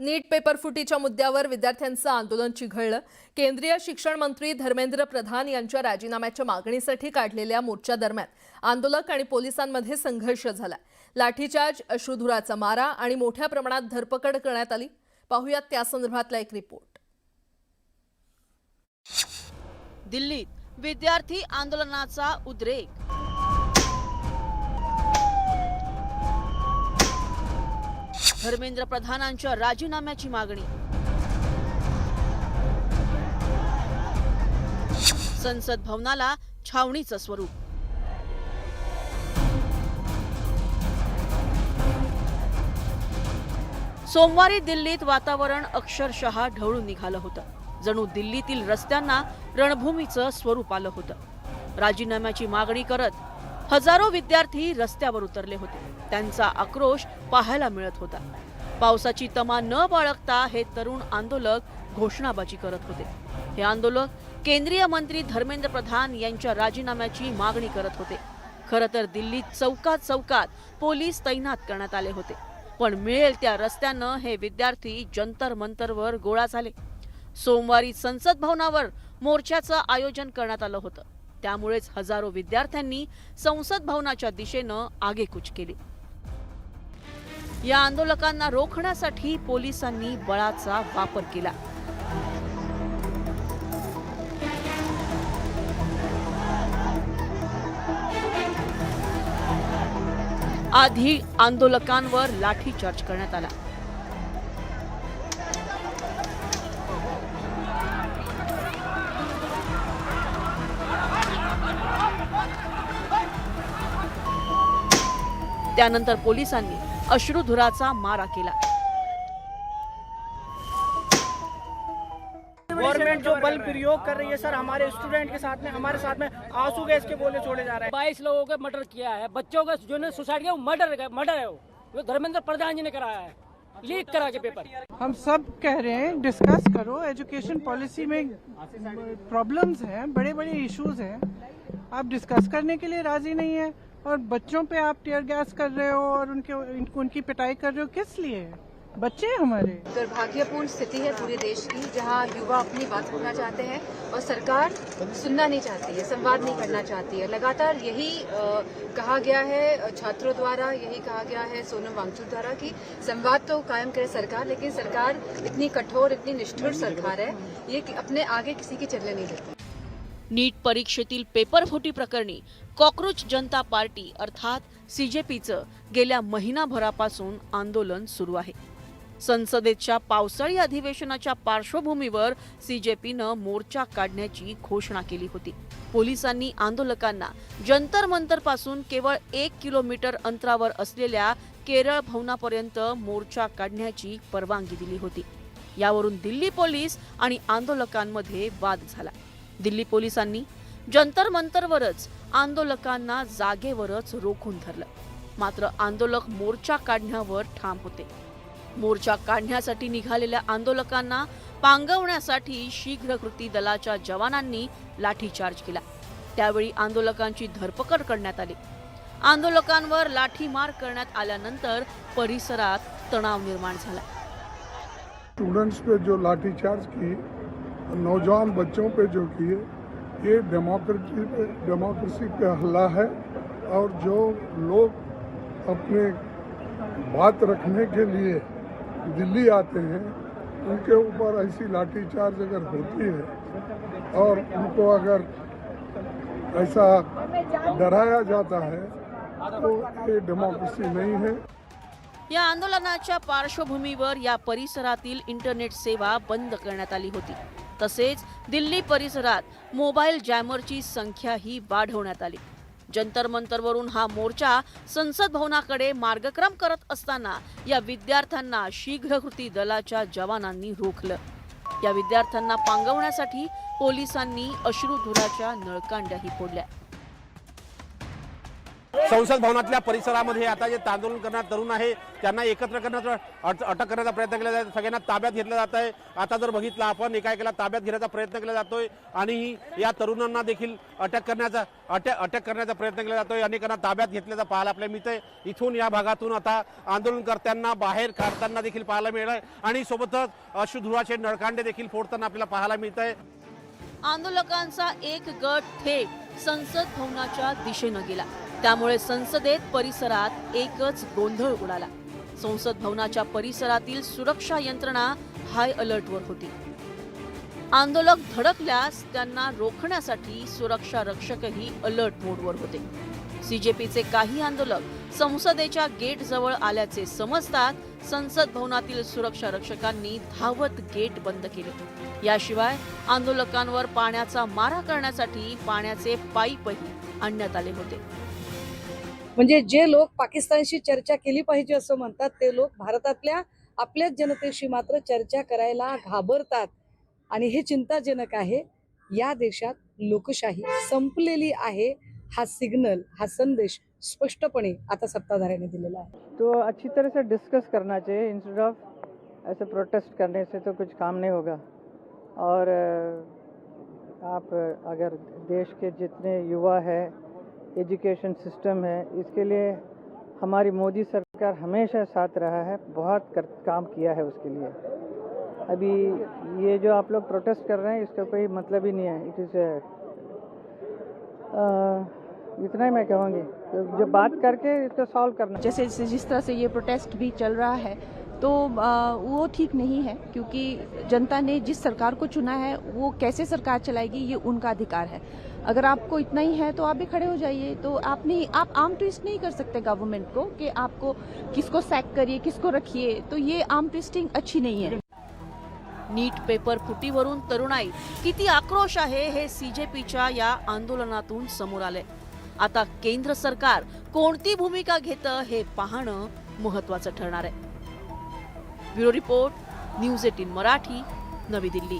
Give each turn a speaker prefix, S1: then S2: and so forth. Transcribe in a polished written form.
S1: नीट paper फुटीच्या मुद्द्यावर विद्यार्थ्यांचं आंदोलन चिघळलं। केंद्रीय शिक्षण मंत्री धर्मेंद्र प्रधान यांच्या राजीनाम्याच्या मागणीसाठी काढलेल्या मोर्चादरम्यान आंदोलक आणि पोलिसांमध्ये संघर्ष झाला। लाठीचार्ज, अश्रुधुराचा मारा आणि मोठ्या प्रमाणात धरपकड करण्यात आली। पाहूयात त्या संदर्भातला एक रिपोर्ट।
S2: दिल्लीत विद्यार्थी आंदोलनाचा उद्रेक। धर्मेंद्र प्रधानांच्या राजीनाम्याची मागणी। संसद भवनाला छावणीचं स्वरूप। सोमवारी दिल्लीत वातावरण अक्षरशः ढवळून निघालं होतं। जणू दिल्लीतील रस्त्यांना रणभूमीचं स्वरूप आलं होतं। राजीनाम्याची मागणी करत हजारो विद्यार्थी रस्त्यावर उतरले होते। त्यांचा आक्रोश पाहायला मिळत होता। पावसाची तमा न बाळगता हे तरुण आंदोलक घोषणाबाजी करत होते। हे आंदोलक केंद्रीय मंत्री धर्मेंद्र प्रधान यांच्या राजीनाम्याची मागणी करत होते। खरं तर दिल्लीत चौकात चौकात पोलीस तैनात करण्यात आले होते, पण मिळेल त्या रस्त्यानं हे विद्यार्थी जंतर मंतरवर गोळा झाले। सोमवारी संसद भवनावर मोर्चाचं आयोजन करण्यात आलं होतं, त्यामुळेच हजारो विद्यार्थ्यांनी संसद भवनाच्या दिशेनं आगेकूच केली। या आंदोलकांना रोखण्यासाठी पोलिसांनी बळाचा वापर केला। आधी आंदोलकांवर लाठीचार्ज करण्यात आला। त्यानंतर पोलिसांनी अश्रुधुराचा मारा केला।
S3: गवर्नमेंट जो बल प्रयोग कर रही है सर, हमारे स्टूडेंट के साथ में, हमारे साथ में आंसू गैस के गोले छोड़े जा रहे हैं।
S4: 22 लोगों का मर्डर किया है, बच्चों का जो ने सुसाइड किया मर्डर है वो धर्मेंद्र प्रधान जी ने कराया है, लीक करा के पेपर।
S5: हम सब कह रहे हैं डिस्कस करो, एजुकेशन पॉलिसी में प्रॉब्लम्स हैं, बड़े बड़े इश्यूज हैं, आप डिस्कस करने के लिए राजी नहीं है और बच्चों पे आप टीयर गैस कर रहे हो और उनकी पिटाई कर रहे हो, किस लिए? बच्चे हमारे।
S6: दुर्भाग्यपूर्ण स्थिति है पूरे देश की, जहां युवा अपनी बात सुनना चाहते हैं और सरकार सुनना नहीं चाहती है, संवाद नहीं करना चाहती है। लगातार यही कहा गया है छात्रों द्वारा, यही कहा गया है सोनम वांगचुक द्वारा कि संवाद तो कायम करे सरकार, लेकिन सरकार इतनी कठोर, इतनी निष्ठुर सरकार है, ये अपने आगे किसी की चलने नहीं देती।
S2: नीट परीक्षेतील पेपर फुटी प्रकरणी कॉकरोच जनता पार्टी अर्थात सीजेपीचं गेल्या महिनाभरापासून आंदोलन सुरू आहे। संसदेच्या पावसाळी अधिवेशनाच्या पार्श्वभूमीवर सीजेपीनं मोर्चा काढण्याची घोषणा केली होती। पोलिसांनी आंदोलकांना जंतर मंतर पासून केवळ 1 किलोमीटर अंतरावर असलेल्या केरळ भवनापर्यंत मोर्चा काढण्याची परवानगी दिली होती। यावरून दिल्ली पोलीस आणि आंदोलकांमध्ये वाद झाला। दिल्ली पोलिसांनी जंतर मंतरवरच आंदोलकांना जागेवरच रोखून धरलं, मात्र आंदोलक मोर्चा काढण्यावर ठाम होते। मोर्चा काढण्यासाठी निघालेल्या आंदोलकांना पांगवण्यासाठी शीघ्र कृती दलाच्या जवानांनी लाठीचार्ज केला। त्यावेळी आंदोलकांची धरपकड करण्यात आली। आंदोलकांवर लाठीमार करण्यात आल्यानंतर परिसरात तणाव निर्माण झाला।
S7: स्टूडेंट्स पे जो लाठीचार्ज की, नौजवान बच्चों पे जो किए, ये डेमोक्रेसी पे हल्ला है और जो लोग अपने बात रखने के लिए दिल्ली आते हैं उनके ऊपर ऐसी लाठीचार्ज अगर होती है और उनको अगर ऐसा डराया जाता है तो ये डेमोक्रेसी नहीं है।
S2: या आंदोलनाच्या पार्श्वभूमीवर या परिसरातील इंटरनेट सेवा बंद करण्यात आली होती। तसेच दिल्ली परिसरात मोबाईल जॅमरची संख्याही वाढवण्यात आली। जंतर मंतरवरून हा मोर्चा संसद भवनाकडे मार्गक्रम करत असताना या विद्यार्थ्यांना शीघ्र कृती दलाच्या जवानांनी रोखलं। या विद्यार्थ्यांना पांगवण्यासाठी पोलिसांनी अश्रुधुराच्या नळकांड्याही फोडल्या।
S8: संसद भवनातल्या परिसरामध्ये आता जे आंदोलन करणारे तरुण आहे त्यांना एकत्र करण्याचा अटक करण्याचा प्रयत्न केला जात, सगळ्यांना ताब्यात घेतलं जात आहे. आता जर बघितलं आपण एकाएकाला ताब्यात घेण्याचा प्रयत्न केला जातोय आणि या तरुणांना देखील अटक करण्याचा प्रयत्न केला जातोय. अनेकांना ताब्यात घेतल्याचं पाहायला आपल्याला मिळतंय. इथून या भागातून आता आंदोलनकर्त्यांना बाहेर काढताना देखील पाहायला मिळालंय आणि सोबतच अश्रुधुराचे नळकांडे देखील फोडताना आपल्याला पाहायला मिळत आहे.
S2: आंदोलकांचा एक गट थेट संसद भवनाच्या दिशेनं गेला. त्यामुळे संसदेत परिसरात एकच गोंधळ उडाला. संसद भवनाच्या परिसरातील सुरक्षा यंत्रणा हाय अलर्टवर होती. आंदोलक धडकल्यास त्यांना रोखण्यासाठी सुरक्षा रक्षकही अलर्ट मोडवर होते. सीजेपीचे काही आंदोलक संसदेच्या गेट जवळ आल्याचे समजतात संसद भवनातील सुरक्षा रक्षकांनी धावत गेट बंद केले. याशिवाय आंदोलकांवर पाण्याचा मारा करण्यासाठी पाण्याचे पाईपही आणण्यात आले होते.
S9: म्हणजे जे लोक पाकिस्तानशी चर्चा केली पाहिजे असं म्हणतात ते लोक भारतातल्या आपल्याच जनतेशी मात्र चर्चा करायला घाबरतात आणि हे चिंताजनक आहे. या देशात लोकशाही संपलेली आहे हा सिग्नल, हा संदेश स्पष्टपणे आता सत्ताधाऱ्यांनी दिलेला आहे.
S5: तो अच्छी तरह से डिस्कस करना चाहिए इंस्टेड ऑफ ऐसे प्रोटेस्ट करने से तो कुछ काम नहीं होगा. और आप अगर देश के जितने युवा है, एजुकेशन सिस्टम है, इसके लिए हमारी मोदी सरकार हमेशा साथ रहा है, बहुत काम किया है उसके लिए. अभी ये जो आप लोग प्रोटेस्ट कर रहे हैं इसका कोई मतलब ही नहीं है. इट इज़ इतना ही मैं कहूँगी, जो बात करके इसको सॉल्व करना.
S10: जैसे जिस तरह से ये प्रोटेस्ट भी चल रहा है तो वो ठीक नहीं है, क्योंकि जनता ने जिस सरकार को चुना है वो कैसे सरकार चलाएगी ये उनका अधिकार है. अगर आपको इतना ही है तो आप भी खड़े हो जाइए. तो आप आर्म ट्विस्ट नहीं कर सकते गवर्नमेंट को कि आपको किसको सैक करिए, किसको रखिए. तो ये आर्म ट्विस्टिंग अच्छी नहीं है.
S2: नीट पेपर फुटीवरून तरुणाई किती आक्रोश आहे हे सीजेपीच्या या आंदोलनातून समोर आले. आता केंद्र सरकार कोणती भूमिका घेतं हे पाहणं महत्त्वाचं ठरणार आहे. ब्युरो रिपोर्ट, न्यूज 18 मराठी, नवी दिल्ली.